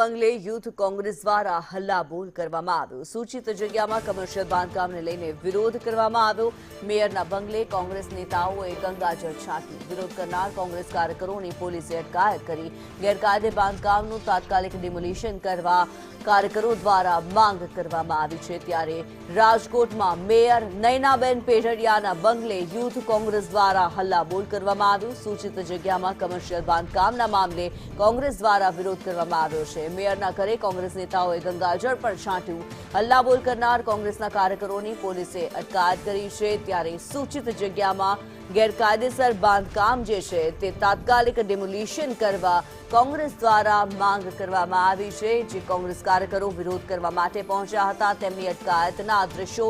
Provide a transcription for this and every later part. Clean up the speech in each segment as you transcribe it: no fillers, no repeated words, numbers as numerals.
બંગલે youth Congress દ્વારા હલ્લાબોલ કરવામાં આવ્યો। સૂચિત જગ્યામાં કમર્શિયલ બાંધકામને લઈને વિરોધ કરવામાં આવ્યો। મેયરના બંગલે કોંગ્રેસ નેતાઓએ ગંગાજળ છાંટી વિરોધ કરનાર કોંગ્રેસ કાર્યકરોની પોલીસે અટકાયત કરી ગેરકાયદે બાંધકામનું તાત્કાલિક ડિમોલિશન કરવા કાર્યકરો દ્વારા માંગ કરવામાં આવી છે। ત્યારે રાજકોટમાં મેયર નયનાબેન પેઢડિયાના બંગલે યુથ કોંગ્રેસ દ્વારા હલ્લાબોલ કરવામાં આવ્યો। સૂચિત જગ્યામાં કમર્શિયલ બાંધકામના મામલે કોંગ્રેસ દ્વારા વિરોધ કરવામાં આવ્યો છે। મેયરના ઘરે કોંગ્રેસ નેતાઓએ ગંગાજળ પર છાંટ્યું। હલ્લાબોલ કરનાર કોંગ્રેસના કાર્યકરોની પોલીસે અટકાયત કરી છે। ત્યારે સૂચિત જગ્યામાં ગેરકાયદેસર બાંધકામ જે છે તે તાત્કાલિક ડિમોલિશન કરવા કોંગ્રેસ દ્વારા માંગ કરવામાં આવી છે। જે કોંગ્રેસ કાર્યકરો વિરોધ કરવા માટે પહોંચ્યા હતા તેમની અટકાયતના દ્રશ્યો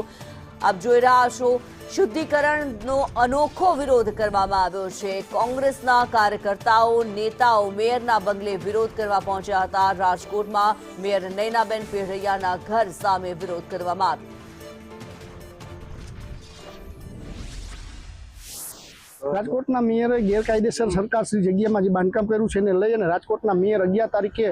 આપ જોઈ રહ્યા છો। શુદ્ધિકરણનો અનોખો વિરોધ કરવામાં આવ્યો છે। કોંગ્રેસના કાર્યકર્તાઓ નેતાઓ મેયરના બંગલે વિરોધ કરવા પહોંચ્યા હતા। રાજકોટમાં મેયર નયનાબેન પેઢડિયાના ઘર સામે વિરોધ કરવામાં આવ્યો। રાજકોટના મેયરે ગેરકાયદેસર સરકારશ્રી જગ્યામાં જે બાંધકામ કર્યું છે એને લઈ અને રાજકોટના મેયર 11 તારીખે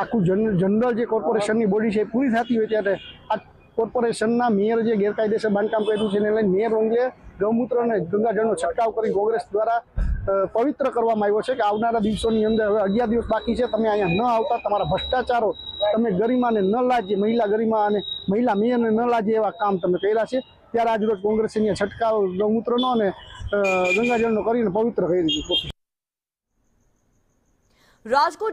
આખું જનરલ જે કોર્પોરેશનની બોડી છે પૂરી થતી હોય ત્યારે આ કોર્પોરેશનના મેયર જે ગેરકાયદેસર બાંધકામ કર્યું છે એને લઈને મેયર બંગલે ગૌમૂત્ર અને ગંગાજળનો છંટકાવ કરી કોંગ્રેસ દ્વારા પવિત્ર કરવામાં આવ્યો છે કે આવનારા દિવસોની અંદર હવે 11 દિવસ બાકી છે, તમે અહીંયા ન આવતા તમારા ભ્રષ્ટાચારો, તમે ગરિમાને ન લાજે, મહિલા ગરિમા અને મહિલા મેયરને ન લાજે એવા કામ તમે કર્યા છે। ત્યારે આજ રોજ કોંગ્રેસે છંટકાવ ગૌમૂત્રનો અને ગંગાજળનો કરીને પવિત્ર કરી દીધું। રાજકોટ